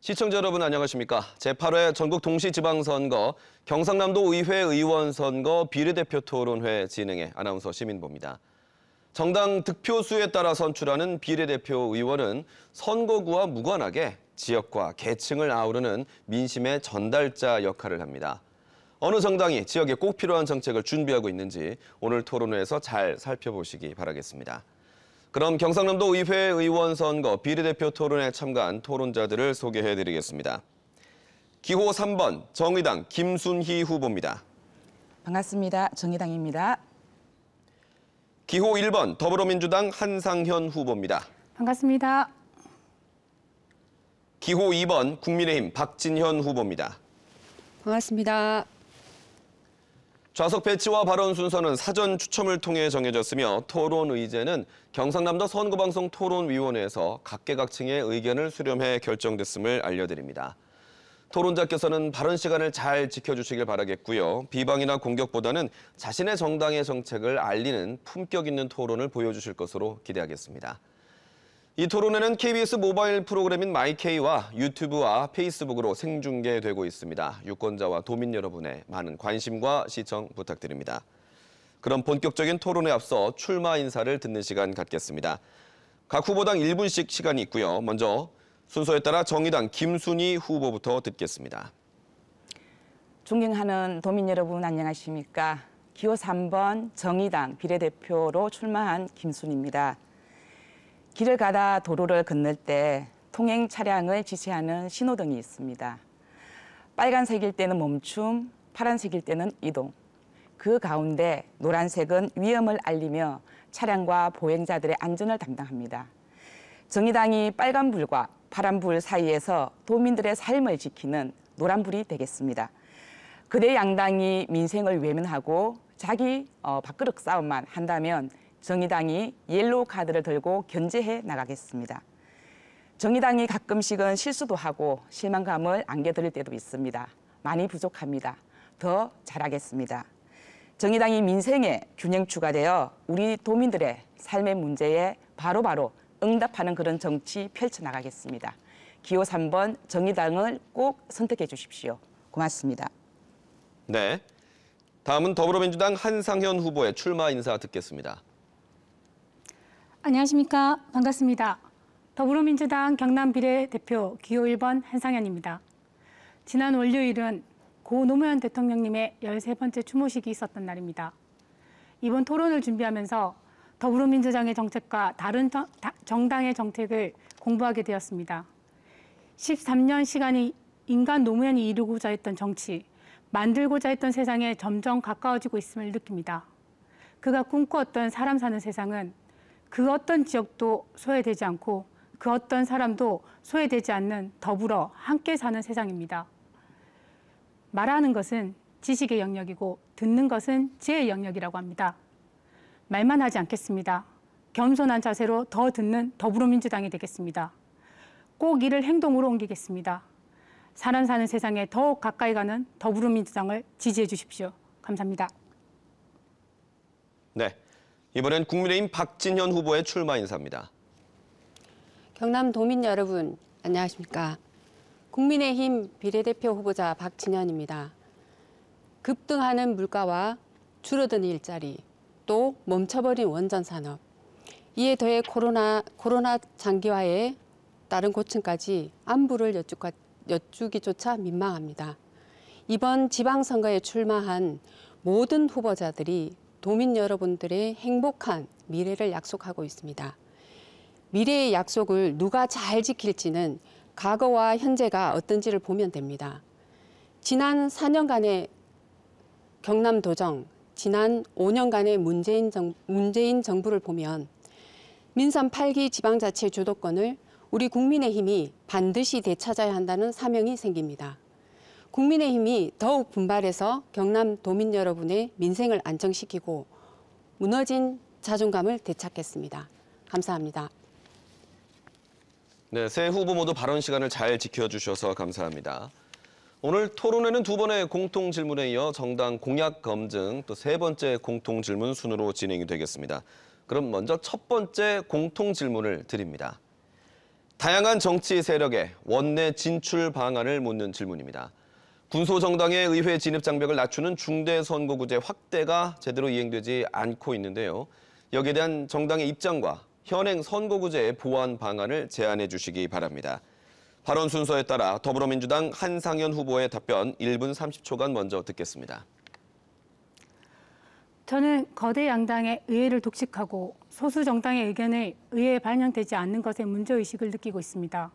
시청자 여러분 안녕하십니까? 제8회 전국 동시지방선거 경상남도 의회 의원 선거 비례대표 토론회 진행의 아나운서 시민보입니다. 정당 득표수에 따라 선출하는 비례대표 의원은 선거구와 무관하게 지역과 계층을 아우르는 민심의 전달자 역할을 합니다. 어느 정당이 지역에 꼭 필요한 정책을 준비하고 있는지 오늘 토론회에서 잘 살펴보시기 바라겠습니다. 그럼 경상남도 의회 의원 선거 비례대표 토론에 참가한 토론자들을 소개해드리겠습니다. 기호 3번 정의당 김순희 후보입니다. 반갑습니다. 정의당입니다. 기호 1번 더불어민주당 한상현 후보입니다. 반갑습니다. 기호 2번 국민의힘 박진현 후보입니다. 반갑습니다. 좌석 배치와 발언 순서는 사전 추첨을 통해 정해졌으며 토론 의제는 경상남도 선거방송 토론위원회에서 각계각층의 의견을 수렴해 결정됐음을 알려드립니다. 토론자께서는 발언 시간을 잘 지켜주시길 바라겠고요. 비방이나 공격보다는 자신의 정당의 정책을 알리는 품격 있는 토론을 보여주실 것으로 기대하겠습니다. 이 토론회는 KBS 모바일 프로그램인 마이케이와 유튜브와 페이스북으로 생중계되고 있습니다. 유권자와 도민 여러분의 많은 관심과 시청 부탁드립니다. 그럼 본격적인 토론에 앞서 출마 인사를 듣는 시간 갖겠습니다. 각 후보당 1분씩 시간이 있고요. 먼저 순서에 따라 정의당 김순희 후보부터 듣겠습니다. 존경하는 도민 여러분 안녕하십니까? 기호 3번 정의당 비례대표로 출마한 김순희입니다. 길을 가다 도로를 건널 때 통행 차량을 지시하는 신호등이 있습니다. 빨간색일 때는 멈춤, 파란색일 때는 이동. 그 가운데 노란색은 위험을 알리며 차량과 보행자들의 안전을 담당합니다. 정의당이 빨간불과 파란불 사이에서 도민들의 삶을 지키는 노란불이 되겠습니다. 그대 양당이 민생을 외면하고 자기 밥그릇 싸움만 한다면 정의당이 옐로우 카드를 들고 견제해 나가겠습니다. 정의당이 가끔씩은 실수도 하고 실망감을 안겨드릴 때도 있습니다. 많이 부족합니다. 더 잘하겠습니다. 정의당이 민생의 균형추가 되어 우리 도민들의 삶의 문제에 바로바로 응답하는 그런 정치 펼쳐나가겠습니다. 기호 3번 정의당을 꼭 선택해 주십시오. 고맙습니다. 네, 다음은 더불어민주당 한상현 후보의 출마 인사 듣겠습니다. 안녕하십니까? 반갑습니다. 더불어민주당 경남 비례대표 기호 1번 한상현입니다. 지난 월요일은 고 노무현 대통령님의 13번째 추모식이 있었던 날입니다. 이번 토론을 준비하면서 더불어민주당의 정책과 다른 정당의 정책을 공부하게 되었습니다. 13년 시간이 인간 노무현이 이루고자 했던 정치, 만들고자 했던 세상에 점점 가까워지고 있음을 느낍니다. 그가 꿈꾸었던 사람 사는 세상은 그 어떤 지역도 소외되지 않고 그 어떤 사람도 소외되지 않는 더불어 함께 사는 세상입니다. 말하는 것은 지식의 영역이고 듣는 것은 지혜의 영역이라고 합니다. 말만 하지 않겠습니다. 겸손한 자세로 더 듣는 더불어민주당이 되겠습니다. 꼭 이를 행동으로 옮기겠습니다. 사람 사는 세상에 더욱 가까이 가는 더불어민주당을 지지해 주십시오. 감사합니다. 네, 이번엔 국민의힘 박진현 후보의 출마 인사입니다. 경남 도민 여러분 안녕하십니까? 국민의힘 비례대표 후보자 박진현입니다. 급등하는 물가와 줄어드는 일자리, 또 멈춰버린 원전 산업, 이에 더해 코로나 장기화에 따른 고충까지 안부를 여쭈기조차 민망합니다. 이번 지방선거에 출마한 모든 후보자들이 도민 여러분들의 행복한 미래를 약속하고 있습니다. 미래의 약속을 누가 잘 지킬지는 과거와 현재가 어떤지를 보면 됩니다. 지난 4년간의 경남도정, 지난 5년간의 문재인 정부를 보면 민선 8기 지방자치 주도권을 우리 국민의힘이 반드시 되찾아야 한다는 사명이 생깁니다. 국민의힘이 더욱 분발해서 경남 도민 여러분의 민생을 안정시키고 무너진 자존감을 되찾겠습니다. 감사합니다. 네, 세 후보 모두 발언 시간을 잘 지켜주셔서 감사합니다. 오늘 토론회는 두 번의 공통 질문에 이어 정당 공약 검증, 또 세 번째 공통 질문 순으로 진행이 되겠습니다. 그럼 먼저 첫 번째 공통 질문을 드립니다. 다양한 정치 세력의 원내 진출 방안을 묻는 질문입니다. 군소정당의 의회 진입 장벽을 낮추는 중대선거구제 확대가 제대로 이행되지 않고 있는데요. 여기에 대한 정당의 입장과 현행 선거구제의 보완 방안을 제안해 주시기 바랍니다. 발언 순서에 따라 더불어민주당 한상현 후보의 답변 1분 30초간 먼저 듣겠습니다. 저는 거대 양당의 의회를 독식하고 소수 정당의 의견을 의회에 반영되지 않는 것에 문제의식을 느끼고 있습니다.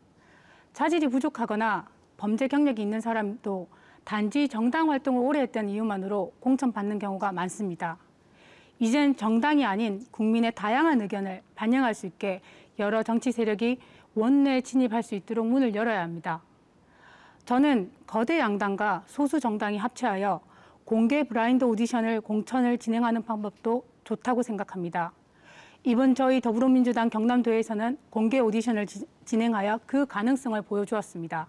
자질이 부족하거나 범죄 경력이 있는 사람도 단지 정당 활동을 오래 했던 이유만으로 공천받는 경우가 많습니다. 이젠 정당이 아닌 국민의 다양한 의견을 반영할 수 있게 여러 정치 세력이 원내에 진입할 수 있도록 문을 열어야 합니다. 저는 거대 양당과 소수 정당이 합체하여 공개 블라인드 오디션을 공천을 진행하는 방법도 좋다고 생각합니다. 이번 저희 더불어민주당 경남도에서는 공개 오디션을 진행하여 그 가능성을 보여주었습니다.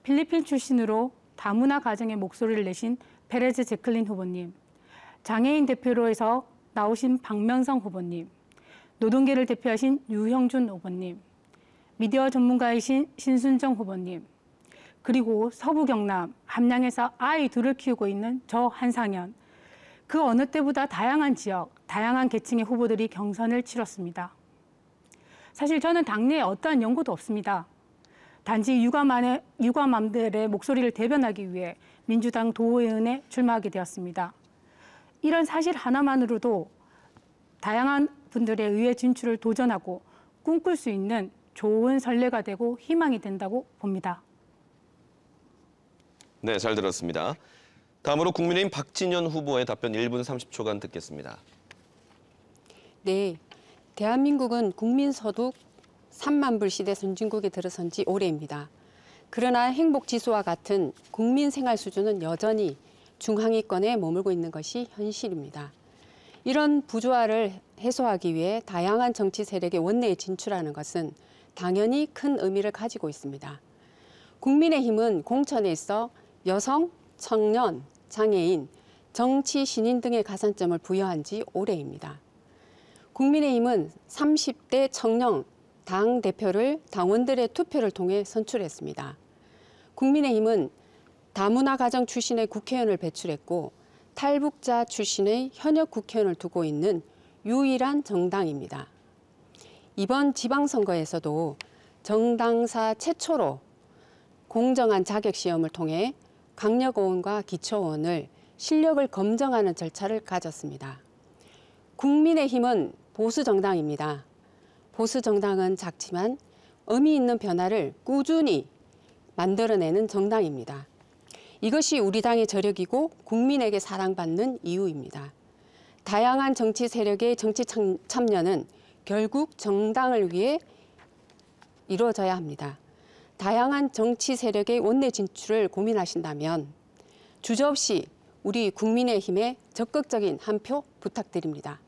필리핀 출신으로 다문화 가정의 목소리를 내신 페레즈 제클린 후보님, 장애인 대표로 해서 나오신 박명성 후보님, 노동계를 대표하신 유형준 후보님, 미디어 전문가이신 신순정 후보님, 그리고 서부 경남 함양에서 아이 둘을 키우고 있는 저 한상현, 그 어느 때보다 다양한 지역, 다양한 계층의 후보들이 경선을 치렀습니다. 사실 저는 당내에 어떠한 연고도 없습니다. 단지 유감맘들의 목소리를 대변하기 위해 민주당 도의원에 출마하게 되었습니다. 이런 사실 하나만으로도 다양한 분들의 의회 진출을 도전하고 꿈꿀 수 있는 좋은 선례가 되고 희망이 된다고 봅니다. 네, 잘 들었습니다. 다음으로 국민의힘 박진현 후보의 답변 1분 30초간 듣겠습니다. 네, 대한민국은 국민소득 3만 불 시대 선진국에 들어선 지 오래입니다. 그러나 행복지수와 같은 국민 생활 수준은 여전히 중하위권에 머물고 있는 것이 현실입니다. 이런 부조화를 해소하기 위해 다양한 정치 세력의 원내에 진출하는 것은 당연히 큰 의미를 가지고 있습니다. 국민의힘은 공천에 있어 여성, 청년, 장애인, 정치 신인 등의 가산점을 부여한 지 오래입니다. 국민의힘은 30대 청년 당대표를 당원들의 투표를 통해 선출했습니다. 국민의힘은 다문화 가정 출신의 국회의원을 배출했고 탈북자 출신의 현역 국회의원을 두고 있는 유일한 정당입니다. 이번 지방선거에서도 정당사 최초로 공정한 자격시험을 통해 강력의원과 기초의원을 실력을 검증하는 절차를 가졌습니다. 국민의힘은 보수정당입니다. 보수정당은 작지만 의미 있는 변화를 꾸준히 만들어내는 정당입니다. 이것이 우리 당의 저력이고 국민에게 사랑받는 이유입니다. 다양한 정치 세력의 정치 참여는 결국 정당을 위해 이루어져야 합니다. 다양한 정치 세력의 원내 진출을 고민하신다면 주저없이 우리 국민의힘에 적극적인 한 표 부탁드립니다.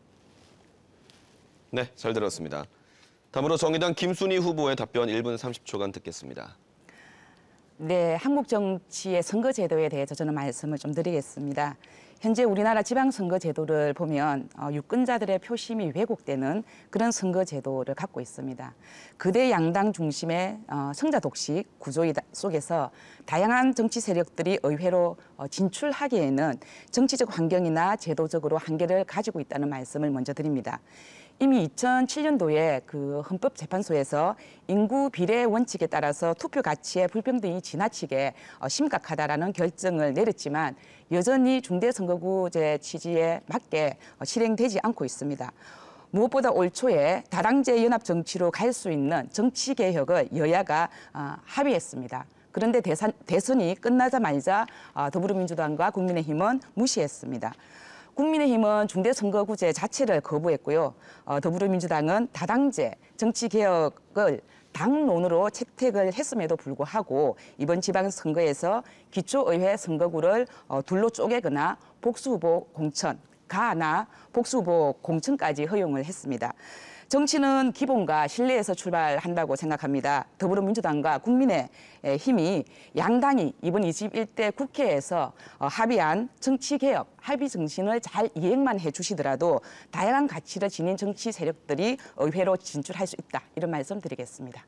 네, 잘 들었습니다. 다음으로 정의당 김순희 후보의 답변 1분 30초간 듣겠습니다. 네, 한국 정치의 선거 제도에 대해서 저는 말씀을 좀 드리겠습니다. 현재 우리나라 지방선거 제도를 보면 유권자들의 표심이 왜곡되는 그런 선거 제도를 갖고 있습니다. 거대 양당 중심의 성자 독식 구조 속에서 다양한 정치 세력들이 의회로 진출하기에는 정치적 환경이나 제도적으로 한계를 가지고 있다는 말씀을 먼저 드립니다. 이미 2007년도에 그 헌법재판소에서 인구 비례 원칙에 따라서 투표 가치의 불평등이 지나치게 심각하다라는 결정을 내렸지만 여전히 중대선거구제 취지에 맞게 실행되지 않고 있습니다. 무엇보다 올 초에 다당제 연합 정치로 갈 수 있는 정치 개혁을 여야가 합의했습니다. 그런데 대선이 끝나자마자 더불어민주당과 국민의힘은 무시했습니다. 국민의힘은 중대선거구제 자체를 거부했고요. 더불어민주당은 다당제 정치개혁을 당론으로 채택을 했음에도 불구하고 이번 지방선거에서 기초의회 선거구를 둘로 쪼개거나 복수후보 공천, 가나 복수후보 공천까지 허용을 했습니다. 정치는 기본과 신뢰에서 출발한다고 생각합니다. 더불어민주당과 국민의힘이 양당이 이번 21대 국회에서 합의한 정치개혁, 합의 정신을 잘 이행만 해주시더라도 다양한 가치를 지닌 정치 세력들이 의회로 진출할 수 있다. 이런 말씀 드리겠습니다.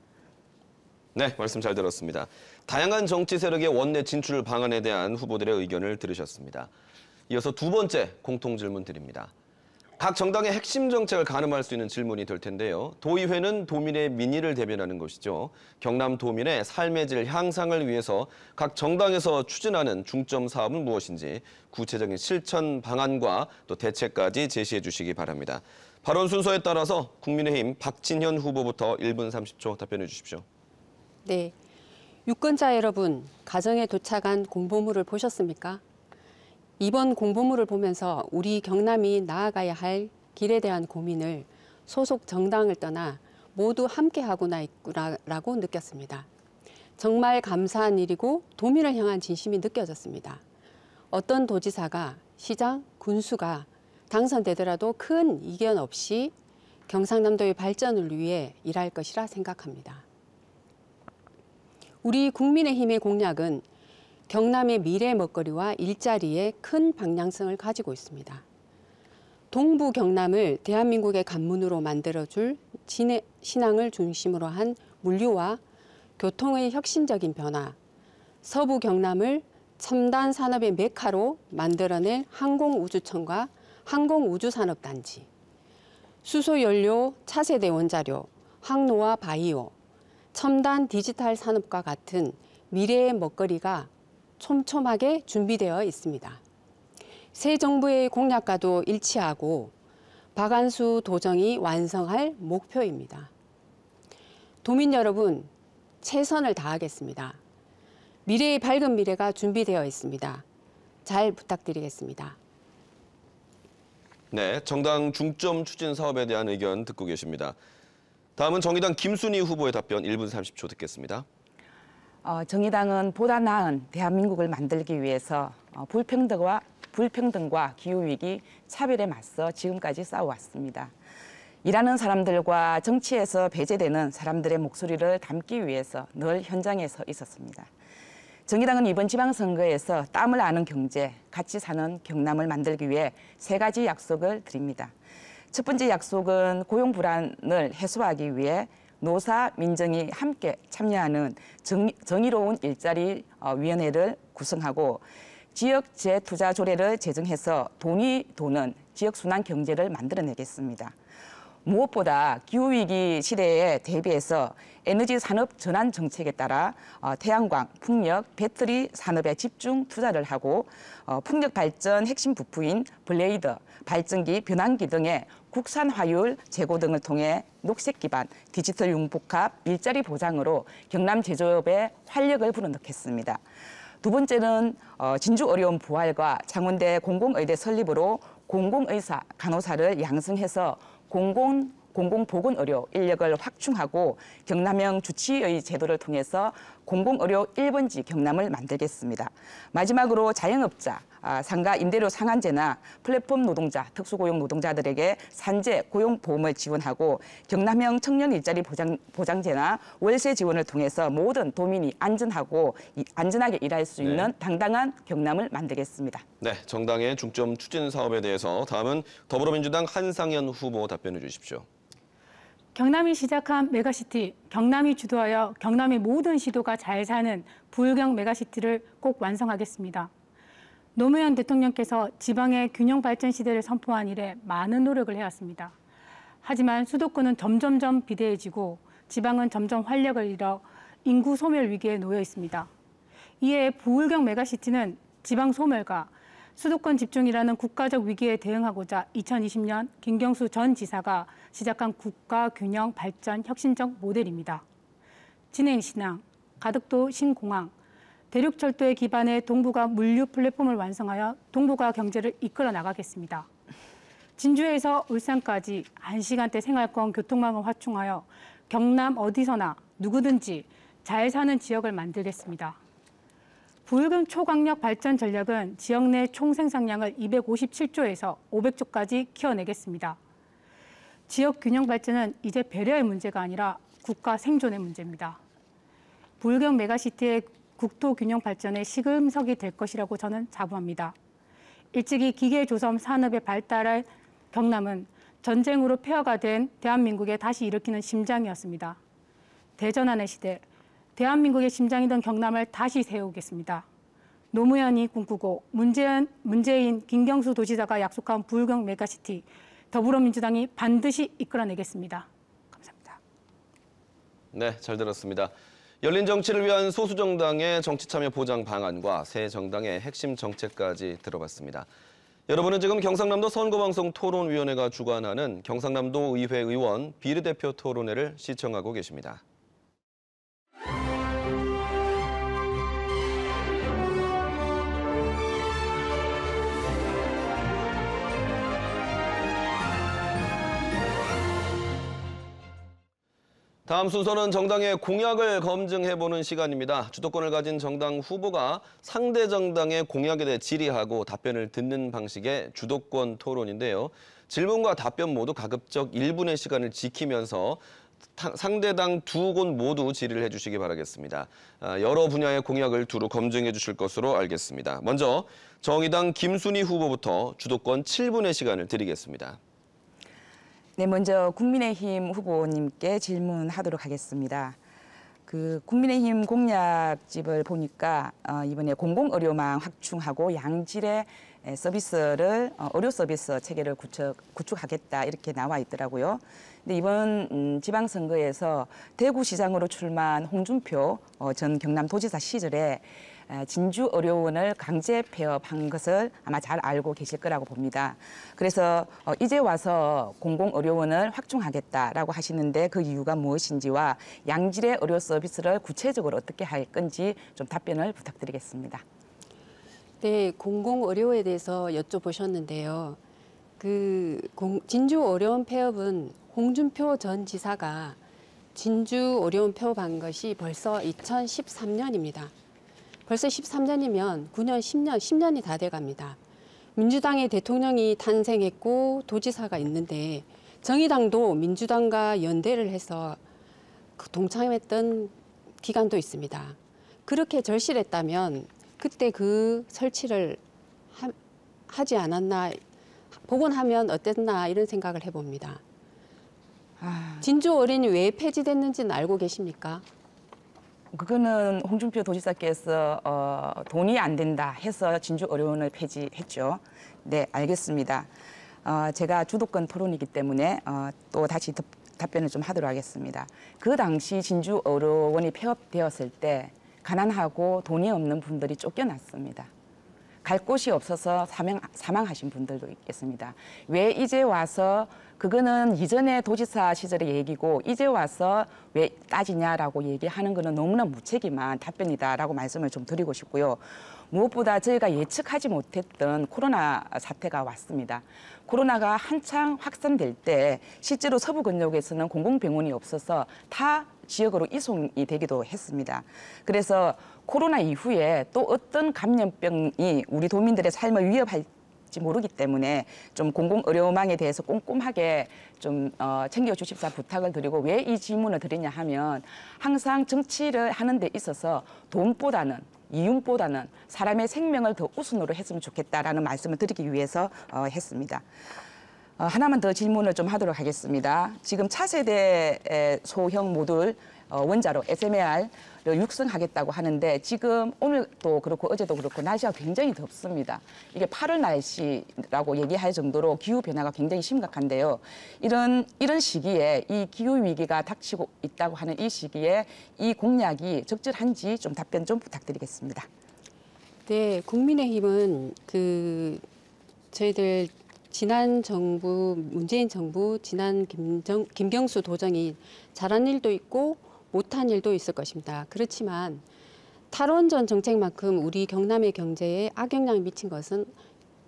네, 말씀 잘 들었습니다. 다양한 정치 세력의 원내 진출 방안에 대한 후보들의 의견을 들으셨습니다. 이어서 두 번째 공통 질문 드립니다. 각 정당의 핵심 정책을 가늠할 수 있는 질문이 될 텐데요. 도의회는 도민의 민의를 대변하는 것이죠. 경남 도민의 삶의 질 향상을 위해서 각 정당에서 추진하는 중점 사업은 무엇인지 구체적인 실천 방안과 또 대책까지 제시해 주시기 바랍니다. 발언 순서에 따라서 국민의힘 박진현 후보부터 1분 30초 답변해 주십시오. 네, 유권자 여러분, 가정에 도착한 공보물을 보셨습니까? 이번 공보물을 보면서 우리 경남이 나아가야 할 길에 대한 고민을 소속 정당을 떠나 모두 함께하고나 있구나라고 느꼈습니다. 정말 감사한 일이고 도민을 향한 진심이 느껴졌습니다. 어떤 도지사가, 시장, 군수가 당선되더라도 큰 이견 없이 경상남도의 발전을 위해 일할 것이라 생각합니다. 우리 국민의힘의 공약은 경남의 미래 먹거리와 일자리에 큰 방향성을 가지고 있습니다. 동부 경남을 대한민국의 관문으로 만들어줄 신앙을 중심으로 한 물류와 교통의 혁신적인 변화, 서부 경남을 첨단 산업의 메카로 만들어낼 항공우주청과 항공우주산업단지, 수소연료, 차세대 원자료, 항로와 바이오, 첨단 디지털 산업과 같은 미래의 먹거리가 촘촘하게 준비되어 있습니다. 새 정부의 공약과도 일치하고 박안수 도정이 완성할 목표입니다. 도민 여러분, 최선을 다하겠습니다. 미래의 밝은 미래가 준비되어 있습니다. 잘 부탁드리겠습니다. 네, 정당 중점 추진 사업에 대한 의견 듣고 계십니다. 다음은 정의당 김순희 후보의 답변 1분 30초 듣겠습니다. 정의당은 보다 나은 대한민국을 만들기 위해서 불평등과 기후위기, 차별에 맞서 지금까지 싸워왔습니다. 일하는 사람들과 정치에서 배제되는 사람들의 목소리를 담기 위해서 늘 현장에 서 있었습니다. 정의당은 이번 지방선거에서 땀을 아는 경제, 같이 사는 경남을 만들기 위해 3가지 약속을 드립니다. 첫 번째 약속은 고용 불안을 해소하기 위해 노사, 민정이 함께 참여하는 정의로운 일자리 위원회를 구성하고 지역 재투자 조례를 제정해서 돈이 도는 지역 순환 경제를 만들어내겠습니다. 무엇보다 기후위기 시대에 대비해서 에너지 산업 전환 정책에 따라 태양광, 풍력, 배터리 산업에 집중 투자를 하고 풍력 발전 핵심 부품인 블레이더, 발전기, 변환기 등의 국산 화율 제고 등을 통해 녹색 기반, 디지털 융복합, 일자리 보장으로 경남 제조업에 활력을 불어넣겠습니다. 두 번째는 진주 어려운 부활과 장원대 공공의대 설립으로 공공의사, 간호사를 양성해서 공공보건의료 인력을 확충하고 경남형 주치의 제도를 통해서 공공의료 1번지 경남을 만들겠습니다. 마지막으로 자영업자, 상가 임대료 상한제나 플랫폼 노동자, 특수고용 노동자들에게 산재 고용보험을 지원하고 경남형 청년 일자리 보장제나 월세 지원을 통해서 모든 도민이 안전하게 일할 수 있는 당당한 경남을 만들겠습니다. 네, 정당의 중점 추진 사업에 대해서 다음은 더불어민주당 한상현 후보 답변해 주십시오. 경남이 시작한 메가시티, 경남이 주도하여 경남의 모든 시도가 잘 사는 부울경 메가시티를 꼭 완성하겠습니다. 노무현 대통령께서 지방의 균형 발전 시대를 선포한 이래 많은 노력을 해왔습니다. 하지만 수도권은 점점점 비대해지고 지방은 점점 활력을 잃어 인구 소멸 위기에 놓여 있습니다. 이에 부울경 메가시티는 지방 소멸과 수도권 집중이라는 국가적 위기에 대응하고자 2020년 김경수 전 지사가 시작한 국가 균형 발전 혁신적 모델입니다. 진해신항, 가덕도 신공항, 대륙철도에 기반해 동북아 물류 플랫폼을 완성하여 동북아 경제를 이끌어 나가겠습니다. 진주에서 울산까지 1시간대 생활권 교통망을 확충하여 경남 어디서나 누구든지 잘 사는 지역을 만들겠습니다. 부울경 초강력 발전 전략은 지역 내 총 생산량을 257조에서 500조까지 키워내겠습니다. 지역 균형 발전은 이제 배려의 문제가 아니라 국가 생존의 문제입니다. 부울경 메가시티의 국토 균형 발전의 시금석이 될 것이라고 저는 자부합니다. 일찍이 기계조선 산업의 발달한 경남은 전쟁으로 폐허가 된 대한민국에 다시 일으키는 심장이었습니다. 대전환의 시대, 대한민국의 심장이던 경남을 다시 세우겠습니다. 노무현이 꿈꾸고 문재인, 김경수 도지사가 약속한 부울경 메가시티, 더불어민주당이 반드시 이끌어내겠습니다. 감사합니다. 네, 잘 들었습니다. 열린 정치를 위한 소수정당의 정치참여 보장 방안과 새 정당의 핵심 정책까지 들어봤습니다. 여러분은 지금 경상남도 선거방송 토론위원회가 주관하는 경상남도 의회 의원 비례대표 토론회를 시청하고 계십니다. 다음 순서는 정당의 공약을 검증해보는 시간입니다. 주도권을 가진 정당 후보가 상대 정당의 공약에 대해 질의하고 답변을 듣는 방식의 주도권 토론인데요. 질문과 답변 모두 가급적 1분의 시간을 지키면서 상대당 두 곳 모두 질의를 해주시기 바라겠습니다. 여러 분야의 공약을 두루 검증해 주실 것으로 알겠습니다. 먼저 정의당 김순희 후보부터 주도권 7분의 시간을 드리겠습니다. 네, 먼저 국민의힘 후보님께 질문하도록 하겠습니다. 국민의힘 공약집을 보니까 이번에 공공의료망 확충하고 양질의 서비스를 의료 서비스 체계를 구축하겠다 이렇게 나와 있더라고요. 근데 이번 지방선거에서 대구시장으로 출마한 홍준표 전 경남도지사 시절에 진주의료원을 강제 폐업한 것을 아마 잘 알고 계실 거라고 봅니다. 그래서 이제 와서 공공의료원을 확충하겠다라고 하시는데 그 이유가 무엇인지와 양질의 의료 서비스를 구체적으로 어떻게 할 건지 좀 답변을 부탁드리겠습니다. 네, 공공의료에 대해서 여쭤보셨는데요. 진주의료원 폐업은 홍준표 전 지사가 진주의료원 폐업한 것이 벌써 2013년입니다. 벌써 13년이면 9년, 10년이 다 돼갑니다. 민주당의 대통령이 탄생했고 도지사가 있는데 정의당도 민주당과 연대를 해서 동참했던 기간도 있습니다. 그렇게 절실했다면 그때 그 설치를 하지 않았나, 복원하면 어땠나 이런 생각을 해봅니다. 진주의료원이 왜 폐지됐는지는 알고 계십니까? 그거는 홍준표 도지사께서 돈이 안 된다 해서 진주의료원을 폐지했죠. 네, 알겠습니다. 제가 주도권 토론이기 때문에 또 다시 답변을 좀 하도록 하겠습니다. 그 당시 진주의료원이 폐업되었을 때 가난하고 돈이 없는 분들이 쫓겨났습니다. 갈 곳이 없어서 사망하신 분들도 있겠습니다. 왜 이제 와서 그거는 이전에 도지사 시절의 얘기고 이제 와서 왜 따지냐라고 얘기하는 거는 너무나 무책임한 답변이다라고 말씀을 좀 드리고 싶고요. 무엇보다 저희가 예측하지 못했던 코로나 사태가 왔습니다. 코로나가 한창 확산될 때 실제로 서부권역에서는 공공병원이 없어서 타 지역으로 이송이 되기도 했습니다. 그래서 코로나 이후에 또 어떤 감염병이 우리 도민들의 삶을 위협할지 모르기 때문에 좀 공공의료망에 대해서 꼼꼼하게 좀 챙겨주십사 부탁을 드리고 왜 이 질문을 드리냐 하면 항상 정치를 하는 데 있어서 돈보다는 이윤보다는 사람의 생명을 더 우선으로 했으면 좋겠다라는 말씀을 드리기 위해서 했습니다. 하나만 더 질문을 좀 하도록 하겠습니다. 지금 차세대 소형 모듈 원자로 SMR을 육성하겠다고 하는데 지금 오늘도 그렇고 어제도 그렇고 날씨가 굉장히 덥습니다. 이게 8월 날씨라고 얘기할 정도로 기후 변화가 굉장히 심각한데요. 이런 시기에 이 기후 위기가 닥치고 있다고 하는 이 시기에 이 공약이 적절한지 좀 답변 좀 부탁드리겠습니다. 네, 국민의힘은 저희들 지난 정부, 문재인 정부, 지난 김경수 도정이 잘한 일도 있고 못한 일도 있을 것입니다. 그렇지만 탈원전 정책만큼 우리 경남의 경제에 악영향을 미친 것은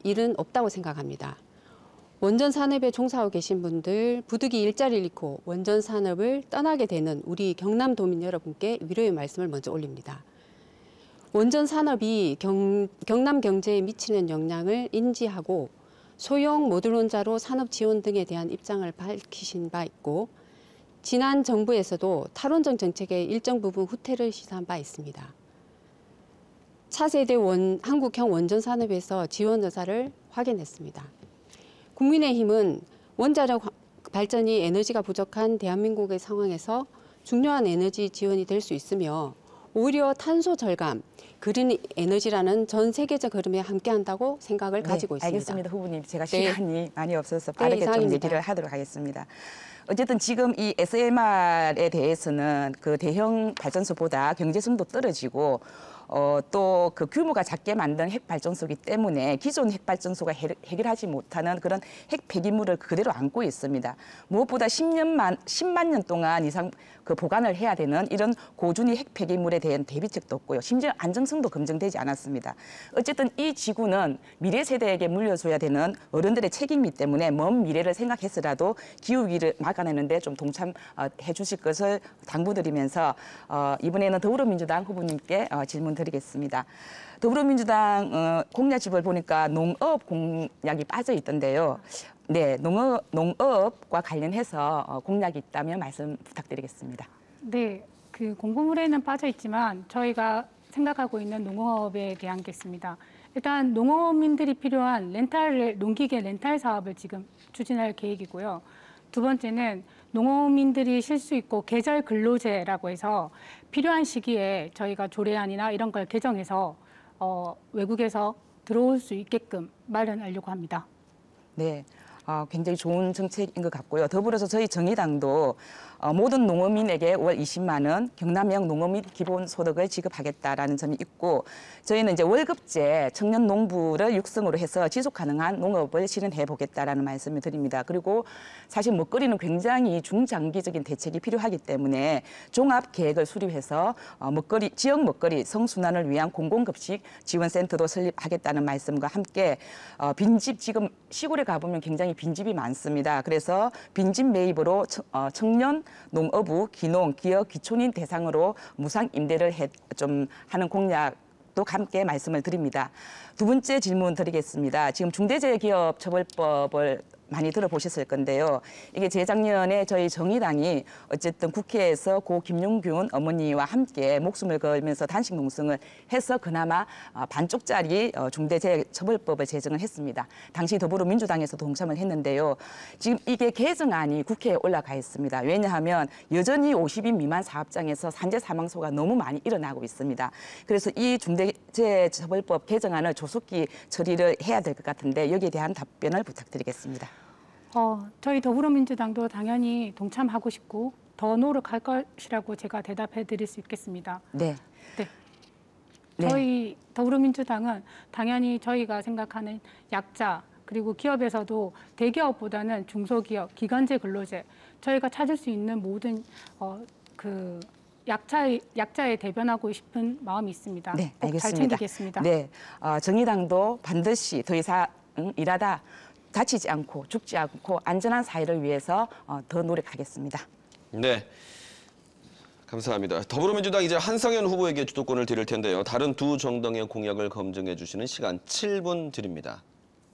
일은 없다고 생각합니다. 원전 산업에 종사하고 계신 분들, 부득이 일자리를 잃고 원전 산업을 떠나게 되는 우리 경남 도민 여러분께 위로의 말씀을 먼저 올립니다. 원전 산업이 경남 경제에 미치는 영향을 인지하고 소형 모듈 원자로 산업 지원 등에 대한 입장을 밝히신 바 있고 지난 정부에서도 탈원전 정책의 일정 부분 후퇴를 시사한 바 있습니다. 차세대 한국형 원전 산업에서 지원 의사를 확인했습니다. 국민의힘은 원자력 발전이 에너지가 부족한 대한민국의 상황에서 중요한 에너지 지원이 될 수 있으며 오히려 탄소 절감, 그린 에너지라는 전 세계적 흐름에 함께한다고 생각을 가지고 있습니다. 알겠습니다, 후보님. 제가 네. 시간이 많이 없어서 빠르게 좀 이상입니다. 얘기를 하도록 하겠습니다. 어쨌든 지금 이 SMR에 대해서는 그 대형 발전소보다 경제성도 떨어지고 또 그 규모가 작게 만든 핵발전소이기 때문에 기존 핵발전소가 해결하지 못하는 그런 핵 폐기물을 그대로 안고 있습니다. 무엇보다 10만 년 동안 이상 그 보관을 해야 되는 이런 고준위 핵 폐기물에 대한 대비책도 없고요. 심지어 안정성도 검증되지 않았습니다. 어쨌든 이 지구는 미래 세대에게 물려줘야 되는 어른들의 책임이기 때문에 먼 미래를 생각해서라도 기후위기를 막아내는데 좀 동참해 주실 것을 당부드리면서 이번에는 더불어민주당 후보님께 질문 드리겠습니다. 더불어민주당 공약집을 보니까 농업 공약이 빠져 있던데요. 네, 농업과 관련해서 공약이 있다면 말씀 부탁드리겠습니다. 네, 그 공보물에는 빠져 있지만 저희가 생각하고 있는 농업에 대한 게 있습니다. 일단 농업민들이 필요한 농기계 렌탈 사업을 지금 추진할 계획이고요. 두 번째는 농업민들이 쉴 수 있고 계절 근로제라고 해서 필요한 시기에 저희가 조례안이나 이런 걸 개정해서 외국에서 들어올 수 있게끔 마련하려고 합니다. 네, 굉장히 좋은 정책인 것 같고요. 더불어서 저희 정의당도 모든 농어민에게 월 20만 원 경남형 농어민 기본소득을 지급하겠다라는 점이 있고 저희는 이제 월급제 청년 농부를 육성으로 해서 지속 가능한 농업을 실현해 보겠다라는 말씀을 드립니다. 그리고 사실 먹거리는 굉장히 중장기적인 대책이 필요하기 때문에 종합 계획을 수립해서 지역 먹거리 성순환을 위한 공공급식 지원센터도 설립하겠다는 말씀과 함께 빈집 지금 시골에 가보면 굉장히 빈집이 많습니다. 그래서 빈집 매입으로 청년 농어부, 기농, 기업, 기촌인 대상으로 무상 임대를 좀 하는 공약도 함께 말씀을 드립니다. 두 번째 질문 드리겠습니다. 지금 중대재해기업처벌법을 많이 들어보셨을 건데요. 이게 재작년에 저희 정의당이 어쨌든 국회에서 고 김용균 어머니와 함께 목숨을 걸면서 단식 농성을 해서 그나마 반쪽짜리 중대재해처벌법을 제정을 했습니다. 당시 더불어민주당에서도 동참을 했는데요. 지금 이게 개정안이 국회에 올라가 있습니다. 왜냐하면 여전히 50인 미만 사업장에서 산재 사망소가 너무 많이 일어나고 있습니다. 그래서 이 중대재해처벌법 개정안을 조속히 처리를 해야 될 것 같은데 여기에 대한 답변을 부탁드리겠습니다. 저희 더불어민주당도 당연히 동참하고 싶고 더 노력할 것이라고 제가 대답해 드릴 수 있겠습니다. 네. 네. 네. 저희 더불어민주당은 당연히 저희가 생각하는 약자 그리고 기업에서도 대기업보다는 중소기업, 기간제 근로제 저희가 찾을 수 있는 모든 그 약자에 대변하고 싶은 마음이 있습니다. 네, 꼭 알겠습니다. 잘 챙기겠습니다. 네, 정의당도 반드시 더 이상 일하다 다치지 않고 죽지 않고 안전한 사회를 위해서 더 노력하겠습니다. 네, 감사합니다. 더불어민주당 이제 한상현 후보에게 주도권을 드릴 텐데요. 다른 두 정당의 공약을 검증해 주시는 시간 7분 드립니다.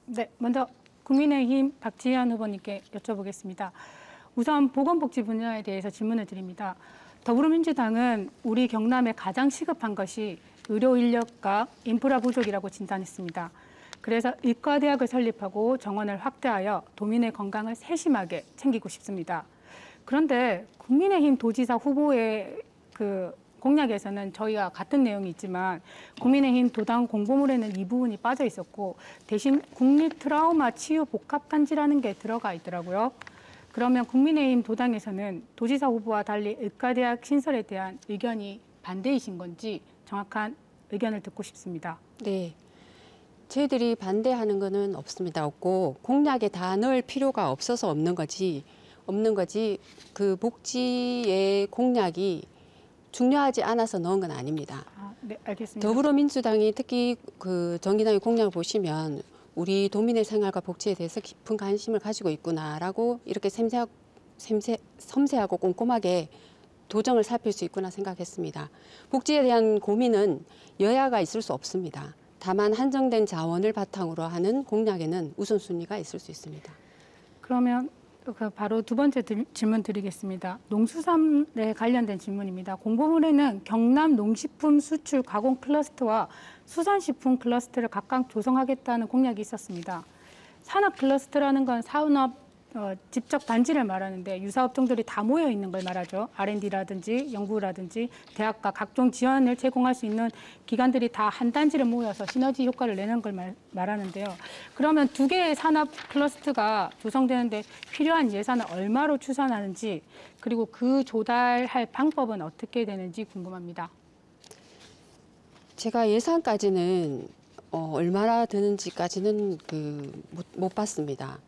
네, 먼저 국민의힘 박지현 후보님께 여쭤보겠습니다. 우선 보건복지 분야에 대해서 질문을 드립니다. 더불어민주당은 우리 경남에 가장 시급한 것이 의료 인력과 인프라 부족이라고 진단했습니다. 그래서 의과대학을 설립하고 정원을 확대하여 도민의 건강을 세심하게 챙기고 싶습니다. 그런데 국민의힘 도지사 후보의 그 공약에서는 저희가 같은 내용이 있지만 국민의힘 도당 공보물에는 이 부분이 빠져 있었고 대신 국립 트라우마 치유 복합단지라는 게 들어가 있더라고요. 그러면 국민의힘 도당에서는 도지사 후보와 달리 의과대학 신설에 대한 의견이 반대이신 건지 정확한 의견을 듣고 싶습니다. 네. 저희들이 반대하는 거는 없습니다. 없고 공약에 다 넣을 필요가 없어서 없는 거지 그 복지의 공약이 중요하지 않아서 넣은 건 아닙니다. 네, 알겠습니다. 더불어민주당이 특히 그 정의당의 공약을 보시면 우리 도민의 생활과 복지에 대해서 깊은 관심을 가지고 있구나라고 이렇게 섬세하고 꼼꼼하게 도정을 살필 수 있구나 생각했습니다. 복지에 대한 고민은 여야가 있을 수 없습니다. 다만 한정된 자원을 바탕으로 하는 공약에는 우선순위가 있을 수 있습니다. 그러면 바로 두 번째 질문 드리겠습니다. 농수산에 관련된 질문입니다. 공보물에는 경남 농식품 수출 가공 클러스터와 수산식품 클러스터를 각각 조성하겠다는 공약이 있었습니다. 산업 클러스터라는 건 산업 직접 단지를 말하는데 유사업종들이 다 모여 있는 걸 말하죠. R&D라든지 연구라든지 대학과 각종 지원을 제공할 수 있는 기관들이 다 한 단지를 모여서 시너지 효과를 내는 걸 말하는데요. 그러면 두 개의 산업 클러스터가 조성되는데 필요한 예산을 얼마로 추산하는지 그리고 그 조달할 방법은 어떻게 되는지 궁금합니다. 제가 예산까지는 얼마나 드는지까지는 못 봤습니다.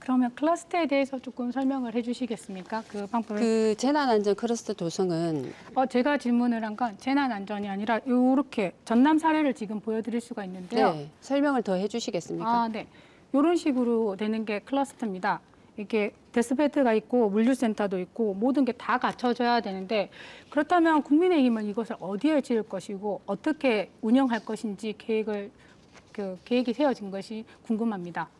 그러면 클러스터에 대해서 조금 설명을 해주시겠습니까? 그 방법을. 그 재난안전 클러스터 조성은 제가 질문을 한 건 재난안전이 아니라 이렇게 전남 사례를 지금 보여드릴 수가 있는데요. 네, 설명을 더 해주시겠습니까? 네. 이런 식으로 되는 게 클러스터입니다. 이게 데스베드가 있고 물류센터도 있고 모든 게 다 갖춰져야 되는데 그렇다면 국민의힘은 이것을 어디에 지을 것이고 어떻게 운영할 것인지 계획이 세워진 것이 궁금합니다.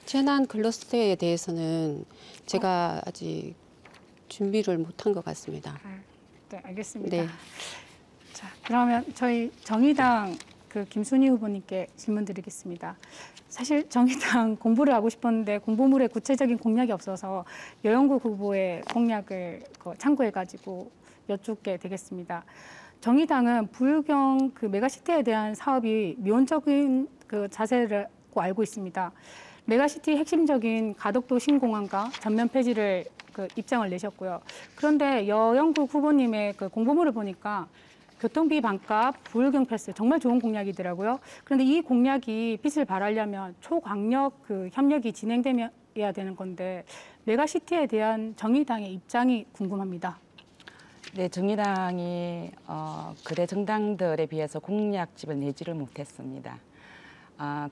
재난 클러스터에 대해서는 제가 아직 준비를 못한 것 같습니다. 네, 알겠습니다. 네. 자, 그러면 저희 정의당 김순희 후보님께 질문 드리겠습니다. 사실 정의당 공부를 하고 싶었는데 공보물에 구체적인 공약이 없어서 여영국 후보의 공약을 참고해가지고 여쭙게 되겠습니다. 정의당은 부유경 메가시티에 대한 사업이 미온적인 자세를 알고 있습니다. 메가시티 핵심적인 가덕도 신공항과 전면 폐지를 입장을 내셨고요. 그런데 여영국 후보님의 공보물을 보니까 교통비 반값, 부유경 패스 정말 좋은 공약이더라고요. 그런데 이 공약이 빛을 발하려면 초광역 협력이 진행되어야 되는 건데 메가시티에 대한 정의당의 입장이 궁금합니다. 네, 정의당이 거대 정당들에 비해서 공약집을 내지를 못했습니다.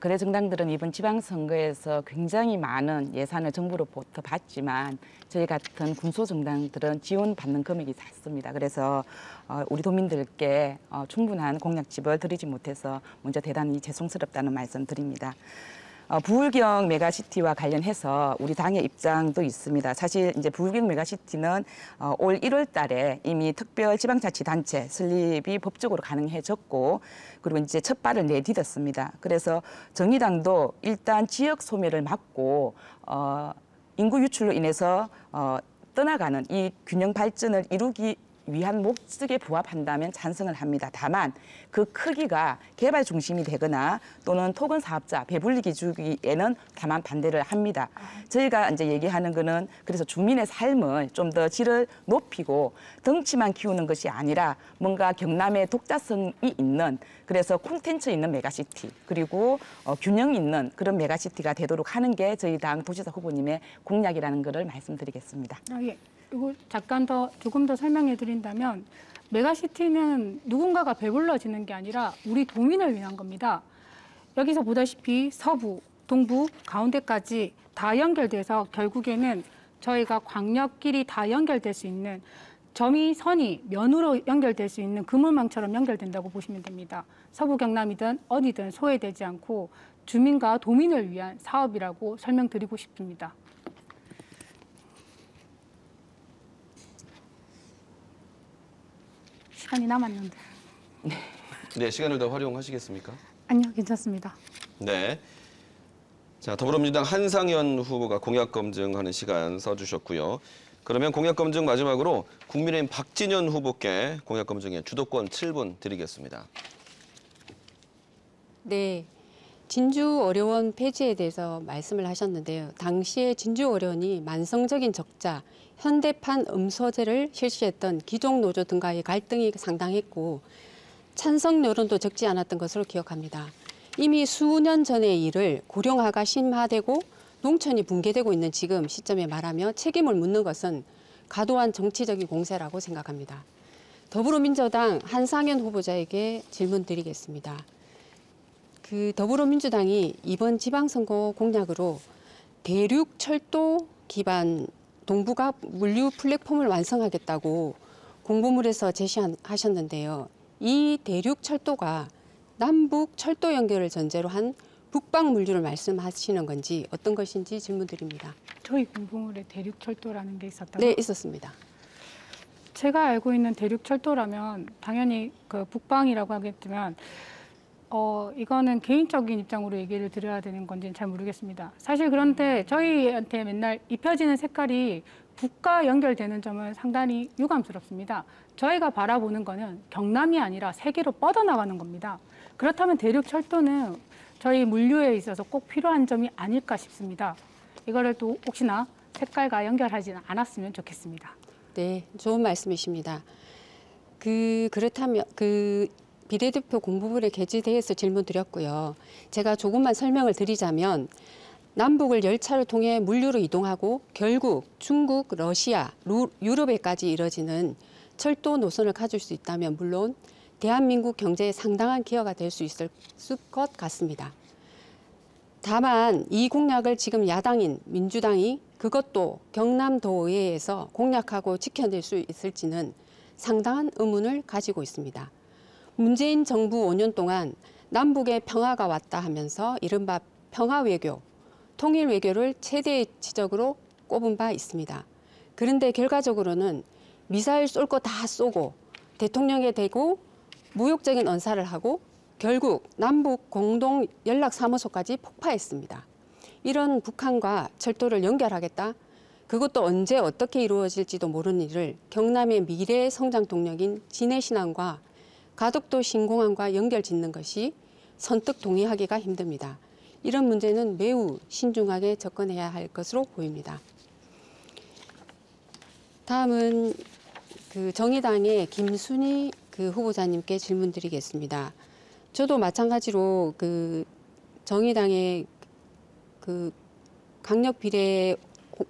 거대 정당들은 이번 지방선거에서 굉장히 많은 예산을 정부로부터 받지만 저희 같은 군소정당들은 지원받는 금액이 작습니다. 그래서 우리 도민들께 충분한 공약집을 드리지 못해서 먼저 대단히 죄송스럽다는 말씀 드립니다. 부울경 메가시티와 관련해서 우리 당의 입장도 있습니다. 사실 이제 부울경 메가시티는 올 1월 달에 이미 특별 지방자치단체 설립이 법적으로 가능해졌고 그리고 이제 첫 발을 내디뎠습니다. 그래서 정의당도 일단 지역 소멸을 막고 인구 유출로 인해서 떠나가는 이 균형 발전을 이루기 위한 목적에 부합한다면 찬성을 합니다. 다만 그 크기가 개발 중심이 되거나 또는 토건 사업자 배불리기 주기에는 다만 반대를 합니다. 저희가 이제 얘기하는 거는 그래서 주민의 삶을 좀 더 질을 높이고 덩치만 키우는 것이 아니라 뭔가 경남의 독자성이 있는 그래서 콘텐츠 있는 메가시티 그리고 균형 있는 그런 메가시티가 되도록 하는 게 저희 당 도지사 후보님의 공약이라는 것을 말씀드리겠습니다. 예. 이거 조금 더 설명해 드린다면 메가시티는 누군가가 배불러지는 게 아니라 우리 도민을 위한 겁니다. 여기서 보다시피 서부, 동부, 가운데까지 다 연결돼서 결국에는 저희가 광역끼리 다 연결될 수 있는 선이 면으로 연결될 수 있는 그물망처럼 연결된다고 보시면 됩니다. 서부 경남이든 어디든 소외되지 않고 주민과 도민을 위한 사업이라고 설명드리고 싶습니다. 시간이 남았는데. 네, 시간을 더 활용하시겠습니까? 아니요, 괜찮습니다. 네. 자, 더불어민주당 한상현 후보가 공약 검증하는 시간 써주셨고요. 그러면 공약 검증 마지막으로 국민의힘 박진현 후보께 공약 검증의 주도권 7분 드리겠습니다. 네, 진주어려원 폐지에 대해서 말씀을 하셨는데요. 당시에 진주어려원이 만성적인 적자, 현대판 음소제를 실시했던 기종노조 등과의 갈등이 상당했고 찬성 여론도 적지 않았던 것으로 기억합니다. 이미 수년 전의 일을 고령화가 심화되고 농촌이 붕괴되고 있는 지금 시점에 말하며 책임을 묻는 것은 과도한 정치적인 공세라고 생각합니다. 더불어민주당 한상현 후보자에게 질문 드리겠습니다. 더불어민주당이 이번 지방선거 공약으로 대륙 철도 기반 동북아 물류 플랫폼을 완성하겠다고 공보물에서 제시하셨는데요. 이 대륙 철도가 남북 철도 연결을 전제로 한 북방 물류를 말씀하시는 건지 어떤 것인지 질문드립니다. 저희 공보물에 대륙 철도라는 게 있었다고? 네, 있었습니다. 제가 알고 있는 대륙철도라면 당연히 그 북방이라고 하겠지만 이거는 개인적인 입장으로 얘기를 드려야 되는 건지는 잘 모르겠습니다. 사실 그런데 저희한테 맨날 입혀지는 색깔이 북과 연결되는 점은 상당히 유감스럽습니다. 저희가 바라보는 거는 경남이 아니라 세계로 뻗어나가는 겁니다. 그렇다면 대륙철도는 저희 물류에 있어서 꼭 필요한 점이 아닐까 싶습니다. 이거를 또 혹시나 색깔과 연결하지는 않았으면 좋겠습니다. 네, 좋은 말씀이십니다. 그렇다면 비례대표 공보물의 개지에 대해서 질문 드렸고요. 제가 조금만 설명을 드리자면 남북을 열차를 통해 물류로 이동하고 결국 중국, 러시아, 유럽에까지 이뤄지는 철도 노선을 가질 수 있다면 물론 대한민국 경제에 상당한 기여가 될 수 있을 것 같습니다. 다만 이 공약을 지금 야당인 민주당이 그것도 경남도의회에서 공약하고 지켜낼 수 있을지는 상당한 의문을 가지고 있습니다. 문재인 정부 5년 동안 남북의 평화가 왔다 하면서 이른바 평화외교, 통일외교를 최대의 지적으로 꼽은 바 있습니다. 그런데 결과적으로는 미사일 쏠 거 다 쏘고 대통령에 대고 모욕적인 언사를 하고 결국 남북 공동 연락사무소까지 폭파했습니다. 이런 북한과 철도를 연결하겠다? 그것도 언제 어떻게 이루어질지도 모르는 일을 경남의 미래 성장 동력인 진해신항과 가덕도 신공항과 연결 짓는 것이 선뜻 동의하기가 힘듭니다. 이런 문제는 매우 신중하게 접근해야 할 것으로 보입니다. 다음은 정의당의 김순희 후보자님께 질문드리겠습니다. 저도 마찬가지로 정의당의 강력 비례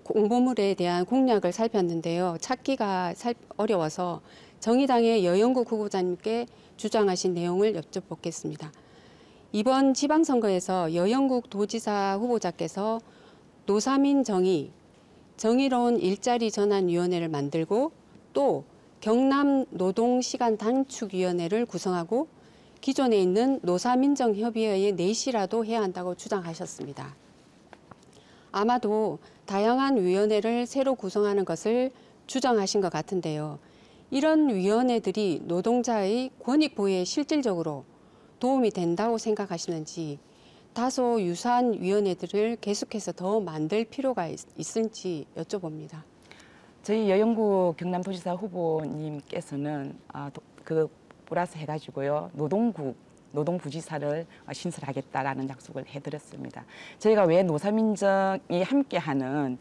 공보물에 대한 공약을 살폈는데요. 찾기가 어려워서 정의당의 여영국 후보자님께 주장하신 내용을 여쭤보겠습니다. 이번 지방선거에서 여영국 도지사 후보자께서 노사민 정의로운 일자리 전환위원회를 만들고 또 경남 노동시간단축위원회를 구성하고 기존에 있는 노사민정협의회의 내시라도 해야 한다고 주장하셨습니다. 아마도 다양한 위원회를 새로 구성하는 것을 주장하신 것 같은데요. 이런 위원회들이 노동자의 권익 보호에 실질적으로 도움이 된다고 생각하시는지 다소 유사한 위원회들을 계속해서 더 만들 필요가 있을지 여쭤봅니다. 저희 여영구 경남도지사 후보님께서는 플러스 해가지고요 노동부지사를 신설하겠다라는 약속을 해드렸습니다. 저희가 왜 노사민정이 함께하는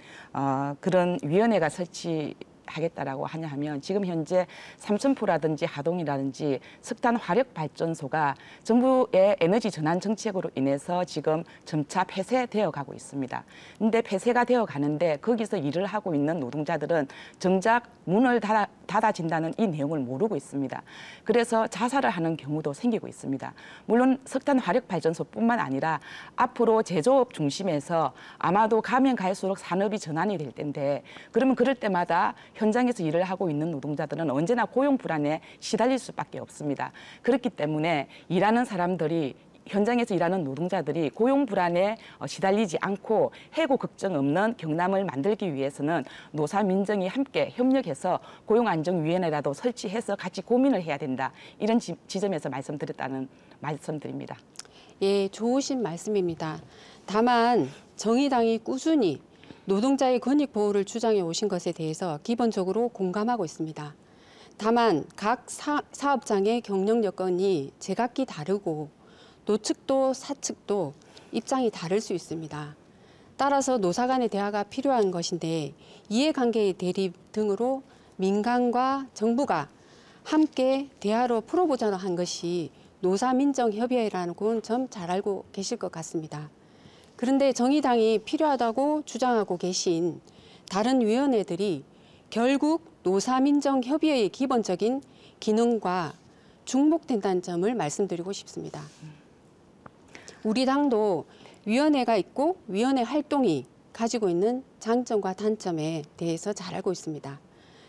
그런 위원회가 설치하겠다라고 하냐 하면 지금 현재 삼천포라든지 하동이라든지 석탄 화력 발전소가 정부의 에너지 전환 정책으로 인해서 지금 점차 폐쇄되어 가고 있습니다. 근데 폐쇄가 되어 가는데 거기서 일을 하고 있는 노동자들은 정작 문을 닫아진다는 이 내용을 모르고 있습니다. 그래서 자살을 하는 경우도 생기고 있습니다. 물론 석탄 화력 발전소뿐만 아니라 앞으로 제조업 중심에서 아마도 가면 갈수록 산업이 전환이 될 텐데 그러면 그럴 때마다 현장에서 일을 하고 있는 노동자들은 언제나 고용 불안에 시달릴 수밖에 없습니다. 그렇기 때문에 일하는 사람들이 현장에서 일하는 노동자들이 고용 불안에 시달리지 않고 해고 걱정 없는 경남을 만들기 위해서는 노사민정이 함께 협력해서 고용안정위원회라도 설치해서 같이 고민을 해야 된다. 이런 지점에서 말씀드립니다. 예, 좋으신 말씀입니다. 다만 정의당이 꾸준히 노동자의 권익 보호를 주장해 오신 것에 대해서 기본적으로 공감하고 있습니다. 다만 각 사업장의 경영 여건이 제각기 다르고 노측도 사측도 입장이 다를 수 있습니다. 따라서 노사 간의 대화가 필요한 것인데 이해관계의 대립 등으로 민간과 정부가 함께 대화로 풀어보자고 한 것이 노사민정협의회라는 건 좀 잘 알고 계실 것 같습니다. 그런데 정의당이 필요하다고 주장하고 계신 다른 위원회들이 결국 노사민정협의회의 기본적인 기능과 중복된다는 점을 말씀드리고 싶습니다. 우리 당도 위원회가 있고 위원회 활동이 가지고 있는 장점과 단점에 대해서 잘 알고 있습니다.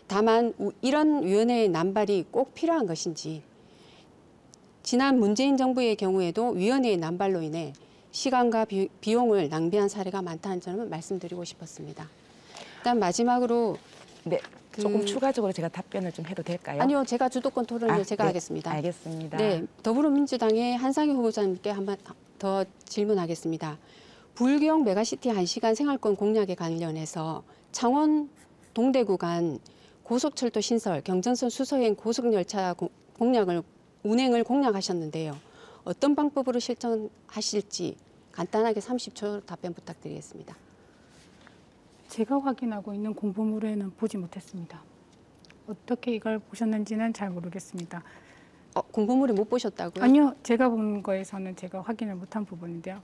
다만 이런 위원회의 남발이 꼭 필요한 것인지 지난 문재인 정부의 경우에도 위원회의 남발로 인해 시간과 비용을 낭비한 사례가 많다는 점을 말씀드리고 싶었습니다. 일단 마지막으로 조금 추가적으로 제가 답변을 좀 해도 될까요? 아니요, 제가 주도권 토론을 제가 네, 하겠습니다. 알겠습니다. 네, 더불어민주당의 한상희 후보자님께 한 번 더 질문하겠습니다. 불경 메가시티 1시간 생활권 공약에 관련해서 창원 동대 구간 고속철도 신설, 경전선 수서행 고속열차 운행을 공약하셨는데요. 어떤 방법으로 실천하실지 간단하게 30초 답변 부탁드리겠습니다. 제가 확인하고 있는 공보물에는 보지 못했습니다. 어떻게 이걸 보셨는지는 잘 모르겠습니다. 공보물에 못 보셨다고요? 아니요, 제가 본 거에서는 제가 확인을 못한 부분인데요.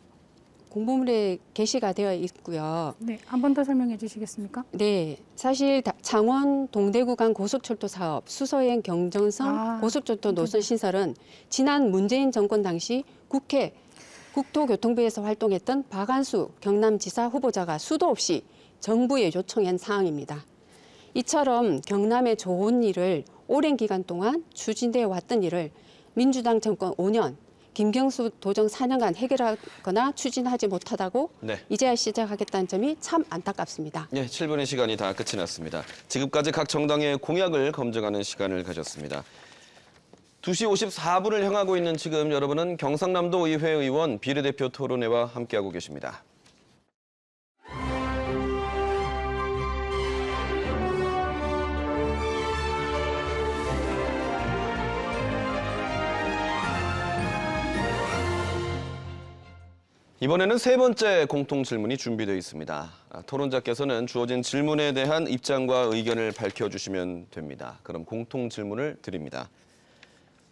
공보물에 게시가 되어 있고요. 네, 한 번 더 설명해 주시겠습니까? 네, 사실 창원 동대 구간 고속철도 사업 수서행 경전선 고속철도 노선 신설은 지난 문재인 정권 당시 국회 국토교통부에서 활동했던 박안수 경남지사 후보자가 수도 없이 정부에 요청한 사항입니다. 이처럼 경남의 좋은 일을 오랜 기간 동안 추진되어 왔던 일을 민주당 정권 5년, 김경수 도정 4년간 해결하거나 추진하지 못하다고 네. 이제야 시작하겠다는 점이 참 안타깝습니다. 네, 7분의 시간이 다 끝이 났습니다. 지금까지 각 정당의 공약을 검증하는 시간을 가졌습니다. 2시 54분을 향하고 있는 지금 여러분은 경상남도 의회 의원 비례대표 토론회와 함께하고 계십니다. 이번에는 세 번째 공통 질문이 준비되어 있습니다. 토론자께서는 주어진 질문에 대한 입장과 의견을 밝혀주시면 됩니다. 그럼 공통 질문을 드립니다.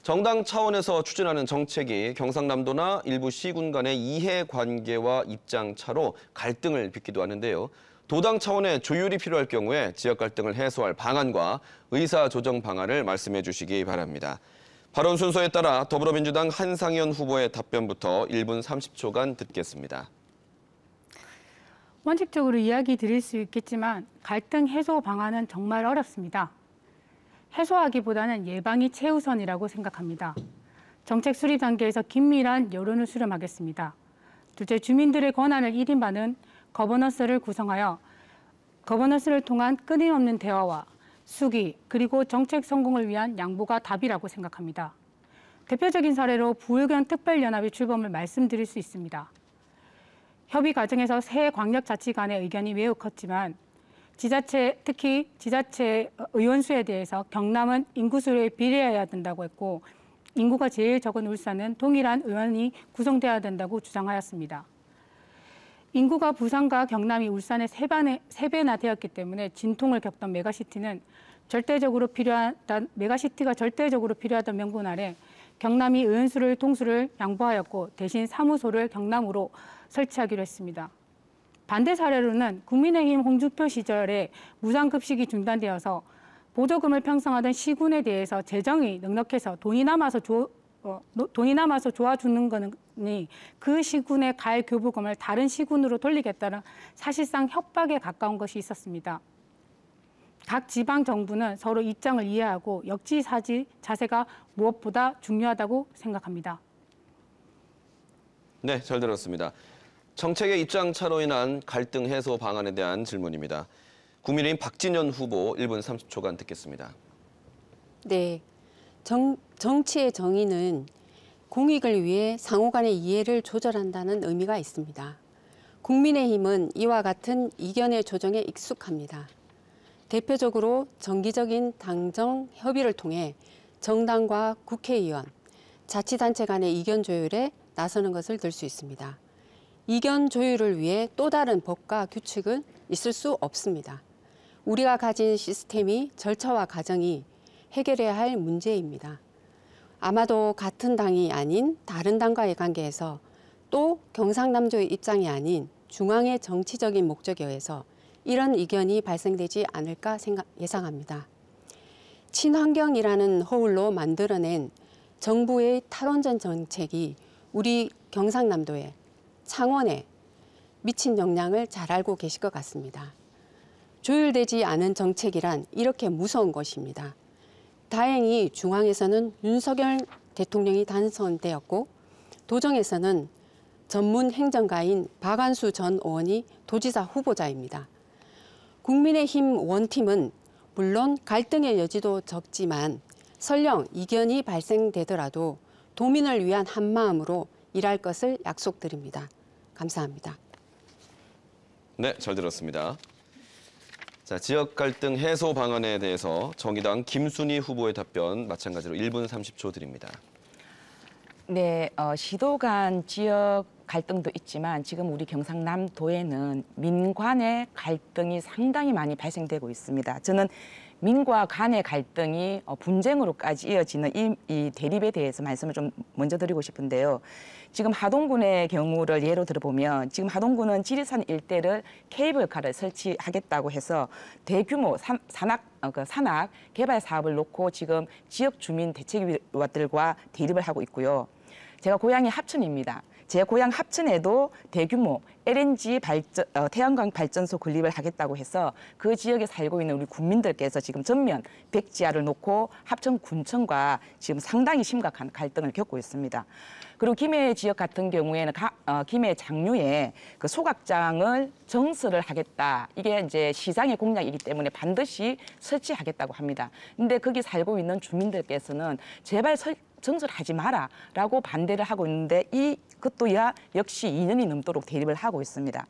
정당 차원에서 추진하는 정책이 경상남도나 일부 시군 간의 이해관계와 입장 차로 갈등을 빚기도 하는데요. 도당 차원의 조율이 필요할 경우에 지역 갈등을 해소할 방안과 의사조정 방안을 말씀해 주시기 바랍니다. 발언 순서에 따라 더불어민주당 한상현 후보의 답변부터 1분 30초간 듣겠습니다. 원칙적으로 이야기 드릴 수 있겠지만 갈등 해소 방안은 정말 어렵습니다. 해소하기보다는 예방이 최우선이라고 생각합니다. 정책 수립 단계에서 긴밀한 여론을 수렴하겠습니다. 둘째, 주민들의 권한을 1인받는 거버넌스를 구성하여 거버넌스를 통한 끊임없는 대화와 수기, 그리고 정책 성공을 위한 양보가 답이라고 생각합니다. 대표적인 사례로 부의견 특별연합의 출범을 말씀드릴 수 있습니다. 협의 과정에서 새 광역자치 간의 의견이 매우 컸지만 지자체, 특히 지자체 의원수에 대해서 경남은 인구수에 비례해야 된다고 했고 인구가 제일 적은 울산은 동일한 의원이 구성돼야 된다고 주장하였습니다. 인구가 부산과 경남이 울산의 3배나 되었기 때문에 진통을 겪던 메가시티가 절대적으로 필요하다는 명분 아래 경남이 의원수를 통수를 양보하였고 대신 사무소를 경남으로 설치하기로 했습니다. 반대 사례로는 국민의힘 홍준표 시절에 무상급식이 중단되어서 보조금을 편성하던 시군에 대해서 재정이 넉넉해서 돈이 남아서 도와주는 거니 그 시군에 갈 교부금을 다른 시군으로 돌리겠다는 사실상 협박에 가까운 것이 있었습니다. 각 지방 정부는 서로 입장을 이해하고 역지사지 자세가 무엇보다 중요하다고 생각합니다. 네, 잘 들었습니다. 정책의 입장 차로 인한 갈등 해소 방안에 대한 질문입니다. 국민의힘 박진현 후보 1분 30초간 듣겠습니다. 네, 정치의 정의는 공익을 위해 상호 간의 이해를 조절한다는 의미가 있습니다. 국민의힘은 이와 같은 이견의 조정에 익숙합니다. 대표적으로 정기적인 당정 협의를 통해 정당과 국회의원, 자치단체 간의 이견 조율에 나서는 것을 들 수 있습니다. 이견 조율을 위해 또 다른 법과 규칙은 있을 수 없습니다. 우리가 가진 시스템이 절차와 과정이 해결해야 할 문제입니다. 아마도 같은 당이 아닌 다른 당과의 관계에서 또 경상남도의 입장이 아닌 중앙의 정치적인 목적에 의해서 이런 이견이 발생되지 않을까 예상합니다. 친환경이라는 허울로 만들어낸 정부의 탈원전 정책이 우리 경상남도에 창원에 미친 영향을 잘 알고 계실 것 같습니다. 조율되지 않은 정책이란 이렇게 무서운 것입니다. 다행히 중앙에서는 윤석열 대통령이 당선되었고 도정에서는 전문 행정가인 박안수 전 의원이 도지사 후보자입니다. 국민의힘 원팀은 물론 갈등의 여지도 적지만 설령 이견이 발생되더라도 도민을 위한 한마음으로 일할 것을 약속드립니다. 감사합니다. 네, 잘 들었습니다. 자, 지역 갈등 해소 방안에 대해서 정의당 김순희 후보의 답변 마찬가지로 1분 30초 드립니다. 네, 시도 간 지역 갈등도 있지만 지금 우리 경상남도에는 민관의 갈등이 상당히 많이 발생되고 있습니다. 저는 민과 간의 갈등이 분쟁으로까지 이어지는 이 대립에 대해서 말씀을 좀 먼저 드리고 싶은데요. 지금 하동군의 경우를 예로 들어보면 지금 하동군은 지리산 일대를 케이블카를 설치하겠다고 해서 대규모 산악 개발 사업을 놓고 지금 지역 주민 대책위원들과 대립을 하고 있고요. 제가 고향이 합천입니다. 제 고향 합천에도 대규모 LNG 태양광 발전소 건립을 하겠다고 해서 그 지역에 살고 있는 우리 국민들께서 지금 전면 백지화를 놓고 합천군청과 지금 상당히 심각한 갈등을 겪고 있습니다. 그리고 김해 지역 같은 경우에는 김해 장류에 그 소각장을 정설을 하겠다. 이게 이제 시장의 공약이기 때문에 반드시 설치하겠다고 합니다. 근데 거기 살고 있는 주민들께서는 제발 정설하지 마라라고 반대를 하고 있는데 그것도 역시 2년이 넘도록 대립을 하고 있습니다.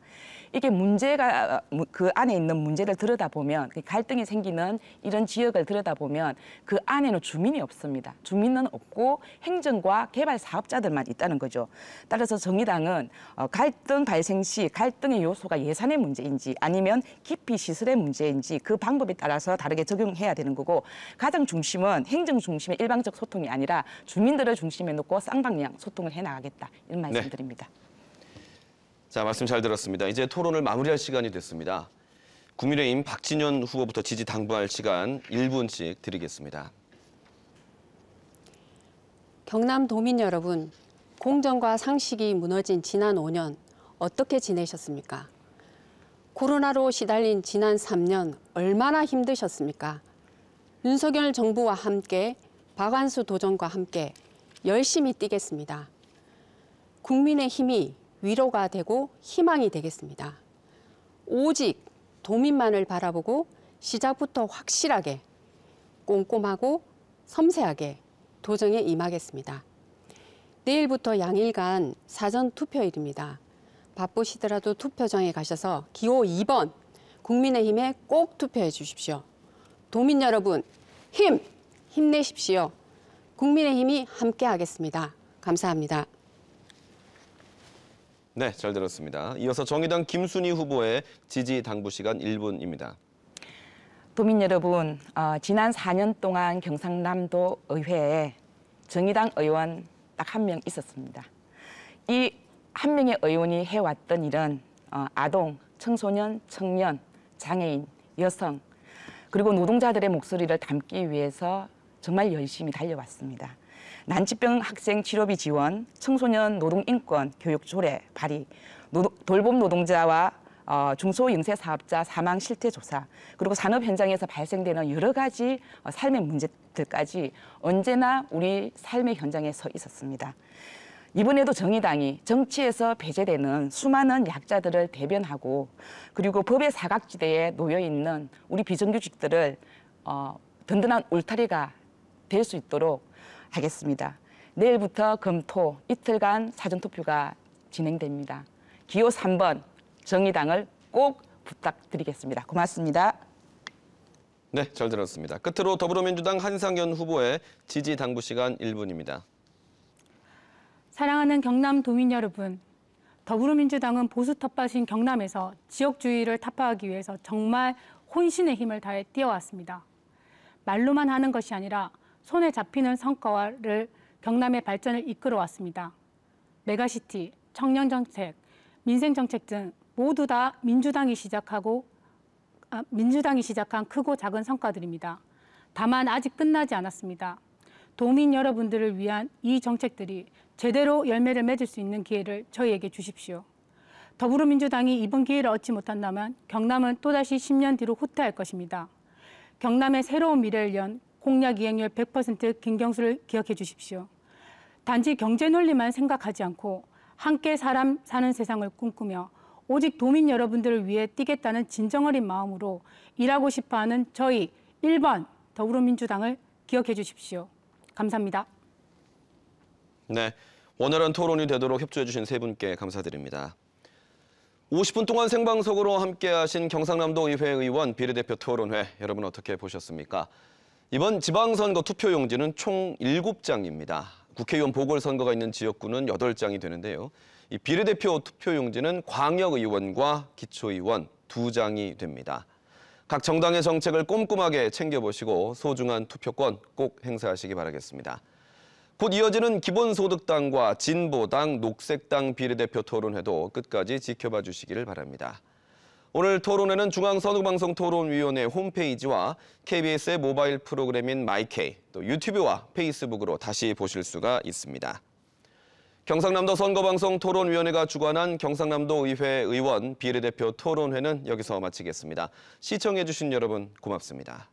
이게 문제가 그 안에 있는 문제를 들여다보면 갈등이 생기는 이런 지역을 들여다보면 그 안에는 주민이 없습니다. 주민은 없고 행정과 개발 사업자들만 있다는 거죠. 따라서 정의당은 갈등 발생 시 갈등의 요소가 예산의 문제인지 아니면 기피 시설의 문제인지 그 방법에 따라서 다르게 적용해야 되는 거고 가장 중심은 행정 중심의 일방적 소통이 아니라 주민들을 중심에 놓고 쌍방향 소통을 해나가겠다 이런 말씀드립니다. 자, 말씀 잘 들었습니다. 이제 토론을 마무리할 시간이 됐습니다. 국민의힘 박진현 후보부터 지지 당부할 시간 1분씩 드리겠습니다. 경남도민 여러분, 공정과 상식이 무너진 지난 5년 어떻게 지내셨습니까? 코로나로 시달린 지난 3년 얼마나 힘드셨습니까? 윤석열 정부와 함께 박완수 도정과 함께 열심히 뛰겠습니다. 국민의 힘이 위로가 되고 희망이 되겠습니다. 오직 도민만을 바라보고 시작부터 확실하게 꼼꼼하고 섬세하게 도정에 임하겠습니다. 내일부터 양일간 사전투표일입니다. 바쁘시더라도 투표장에 가셔서 기호 2번 국민의힘에 꼭 투표해 주십시오. 도민 여러분, 힘내십시오. 국민의힘이 함께하겠습니다. 감사합니다. 네, 잘 들었습니다. 이어서 정의당 김순희 후보의 지지 당부 시간 1분입니다. 도민 여러분, 지난 4년 동안 경상남도 의회에 정의당 의원 딱 한 명 있었습니다. 이 한 명의 의원이 해왔던 일은 아동, 청소년, 청년, 장애인, 여성 그리고 노동자들의 목소리를 담기 위해서 정말 열심히 달려왔습니다. 난치병 학생 치료비 지원, 청소년 노동인권 교육 조례 발의, 돌봄 노동자와 중소영세 사업자 사망 실태 조사, 그리고 산업 현장에서 발생되는 여러 가지 삶의 문제들까지 언제나 우리 삶의 현장에 서 있었습니다. 이번에도 정의당이 정치에서 배제되는 수많은 약자들을 대변하고 그리고 법의 사각지대에 놓여 있는 우리 비정규직들을 든든한 울타리가 될 수 있도록 하겠습니다. 내일부터 금토 이틀간 사전투표가 진행됩니다. 기호 3번 정의당을 꼭 부탁드리겠습니다. 고맙습니다. 네, 잘 들었습니다. 끝으로 더불어민주당 한상현 후보의 지지 당부 시간 1분입니다. 사랑하는 경남도민 여러분, 더불어민주당은 보수 텃밭인 경남에서 지역주의를 타파하기 위해서 정말 혼신의 힘을 다해 뛰어왔습니다. 말로만 하는 것이 아니라 손에 잡히는 성과를 경남의 발전을 이끌어왔습니다. 메가시티, 청년정책, 민생정책 등 모두 다 민주당이 시작한 크고 작은 성과들입니다. 다만 아직 끝나지 않았습니다. 도민 여러분들을 위한 이 정책들이 제대로 열매를 맺을 수 있는 기회를 저희에게 주십시오. 더불어민주당이 이번 기회를 얻지 못한다면 경남은 또다시 10년 뒤로 후퇴할 것입니다. 경남의 새로운 미래를 연 공약 이행률 100% 김경수를 기억해 주십시오. 단지 경제 논리만 생각하지 않고 함께 사람 사는 세상을 꿈꾸며 오직 도민 여러분들을 위해 뛰겠다는 진정어린 마음으로 일하고 싶어하는 저희 1번 더불어민주당을 기억해 주십시오. 감사합니다. 네, 원활한 토론이 되도록 협조해 주신 세 분께 감사드립니다. 50분 동안 생방송으로 함께하신 경상남도 의회 의원 비례대표 토론회, 여러분 어떻게 보셨습니까? 이번 지방선거 투표용지는 총 7장입니다. 국회의원 보궐선거가 있는 지역구는 8장이 되는데요. 이 비례대표 투표용지는 광역의원과 기초의원 2장이 됩니다. 각 정당의 정책을 꼼꼼하게 챙겨보시고 소중한 투표권 꼭 행사하시기 바라겠습니다. 곧 이어지는 기본소득당과 진보당, 녹색당 비례대표 토론회도 끝까지 지켜봐 주시기를 바랍니다. 오늘 토론회는 중앙선거방송토론위원회 홈페이지와 KBS의 모바일 프로그램인 마이케이, 또 유튜브와 페이스북으로 다시 보실 수가 있습니다. 경상남도 선거방송 토론위원회가 주관한 경상남도 의회 의원 비례대표 토론회는 여기서 마치겠습니다. 시청해 주신 여러분 고맙습니다.